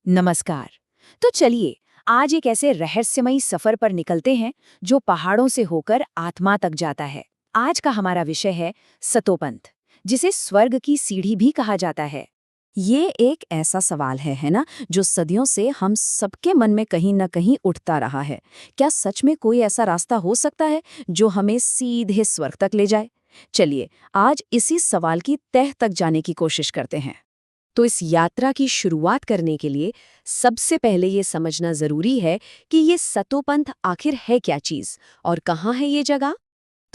नमस्कार। तो चलिए आज एक ऐसे रहस्यमयी सफर पर निकलते हैं जो पहाड़ों से होकर आत्मा तक जाता है। आज का हमारा विषय है सतोपंथ, जिसे स्वर्ग की सीढ़ी भी कहा जाता है। ये एक ऐसा सवाल है ना, जो सदियों से हम सबके मन में कहीं न कहीं उठता रहा है। क्या सच में कोई ऐसा रास्ता हो सकता है जो हमें सीधे स्वर्ग तक ले जाए? चलिए, आज इसी सवाल की तह तक जाने की कोशिश करते हैं। तो इस यात्रा की शुरुआत करने के लिए सबसे पहले ये समझना जरूरी है कि ये सतोपंथ आखिर है क्या चीज और कहाँ है ये जगह।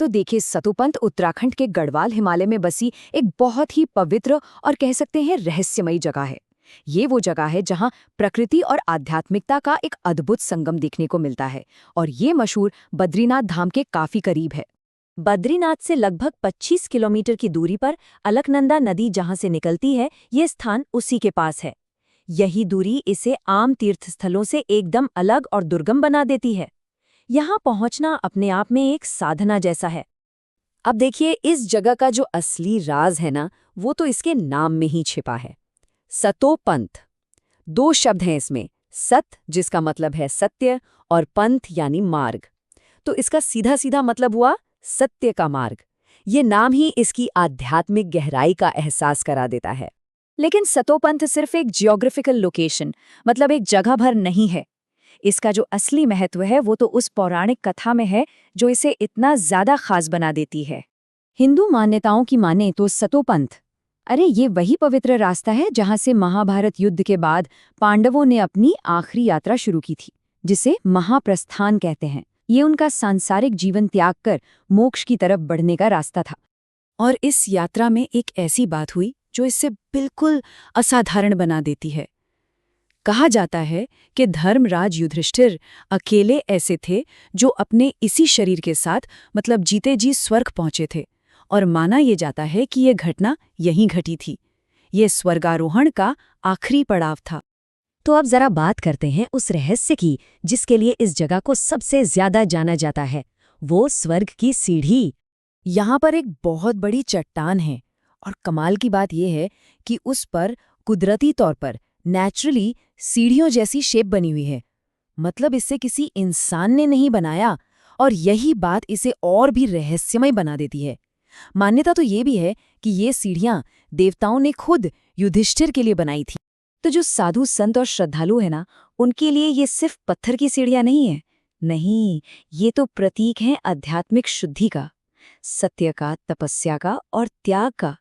तो देखिए, सतोपंथ उत्तराखंड के गढ़वाल हिमालय में बसी एक बहुत ही पवित्र और कह सकते हैं रहस्यमयी जगह है। ये वो जगह है जहां प्रकृति और आध्यात्मिकता का एक अद्भुत संगम देखने को मिलता है, और ये मशहूर बद्रीनाथ धाम के काफी करीब है। बद्रीनाथ से लगभग 25 किलोमीटर की दूरी पर अलकनंदा नदी जहां से निकलती है, ये स्थान उसी के पास है। यही दूरी इसे आम तीर्थस्थलों से एकदम अलग और दुर्गम बना देती है। यहाँ पहुंचना अपने आप में एक साधना जैसा है। अब देखिए, इस जगह का जो असली राज है ना, वो तो इसके नाम में ही छिपा है। सतोपंथ, दो शब्द हैं इसमें। सत, जिसका मतलब है सत्य, और पंथ यानी मार्ग। तो इसका सीधा सीधा मतलब हुआ सत्य का मार्ग। ये नाम ही इसकी आध्यात्मिक गहराई का एहसास करा देता है। लेकिन सतोपंथ सिर्फ एक जियोग्राफिकल लोकेशन, मतलब एक जगह भर नहीं है। इसका जो असली महत्व है वो तो उस पौराणिक कथा में है जो इसे इतना ज्यादा खास बना देती है। हिंदू मान्यताओं की माने तो सतोपंथ, अरे ये वही पवित्र रास्ता है जहां से महाभारत युद्ध के बाद पांडवों ने अपनी आखिरी यात्रा शुरू की थी, जिसे महाप्रस्थान कहते हैं। ये उनका सांसारिक जीवन त्याग कर मोक्ष की तरफ बढ़ने का रास्ता था। और इस यात्रा में एक ऐसी बात हुई जो इससे बिल्कुल असाधारण बना देती है। कहा जाता है कि धर्मराज युधिष्ठिर अकेले ऐसे थे जो अपने इसी शरीर के साथ, मतलब जीते जी, स्वर्ग पहुंचे थे। और माना यह जाता है कि यह घटना यहीं घटी थी। ये स्वर्गारोहण का आखिरी पड़ाव था। तो अब जरा बात करते हैं उस रहस्य की जिसके लिए इस जगह को सबसे ज्यादा जाना जाता है, वो स्वर्ग की सीढ़ी। यहाँ पर एक बहुत बड़ी चट्टान है, और कमाल की बात यह है कि उस पर कुदरती तौर पर नेचुरली सीढ़ियों जैसी शेप बनी हुई है। मतलब इसे किसी इंसान ने नहीं बनाया, और यही बात इसे और भी रहस्यमय बना देती है। मान्यता तो ये भी है कि ये सीढ़ियां देवताओं ने खुद युधिष्ठिर के लिए बनाई थी। तो जो साधु संत और श्रद्धालु है ना, उनके लिए ये सिर्फ पत्थर की सीढ़ियां नहीं है। नहीं, ये तो प्रतीक हैं आध्यात्मिक शुद्धि का, सत्य का, तपस्या का और त्याग का।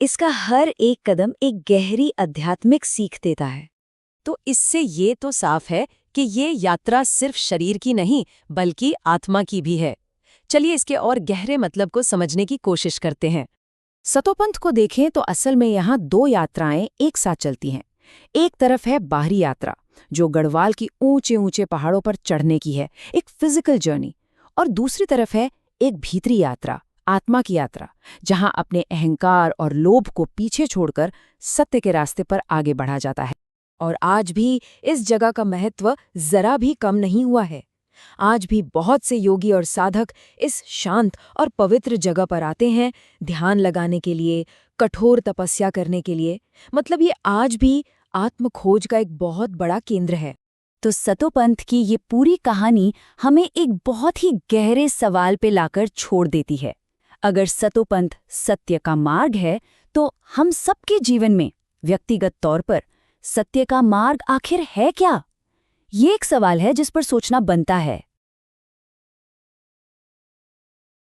इसका हर एक कदम एक गहरी आध्यात्मिक सीख देता है। तो इससे ये तो साफ है कि ये यात्रा सिर्फ शरीर की नहीं बल्कि आत्मा की भी है। चलिए इसके और गहरे मतलब को समझने की कोशिश करते हैं। सतोपंथ को देखें तो असल में यहाँ दो यात्राएं एक साथ चलती हैं। एक तरफ है बाहरी यात्रा, जो गढ़वाल की ऊंचे ऊंचे पहाड़ों पर चढ़ने की है, एक फिजिकल जर्नी। और दूसरी तरफ है एक भीतरी यात्रा, आत्मा की यात्रा, जहां अपने अहंकार और लोभ को पीछे छोड़कर सत्य के रास्ते पर आगे बढ़ा जाता है। और आज भी इस जगह का महत्व जरा भी कम नहीं हुआ है। आज भी बहुत से योगी और साधक इस शांत और पवित्र जगह पर आते हैं ध्यान लगाने के लिए, कठोर तपस्या करने के लिए। मतलब ये आज भी आत्म खोज का एक बहुत बड़ा केंद्र है। तो सतोपंथ की ये पूरी कहानी हमें एक बहुत ही गहरे सवाल पे लाकर छोड़ देती है। अगर सतोपंथ सत्य का मार्ग है, तो हम सबके जीवन में व्यक्तिगत तौर पर सत्य का मार्ग आखिर है क्या? ये एक सवाल है जिस पर सोचना बनता है।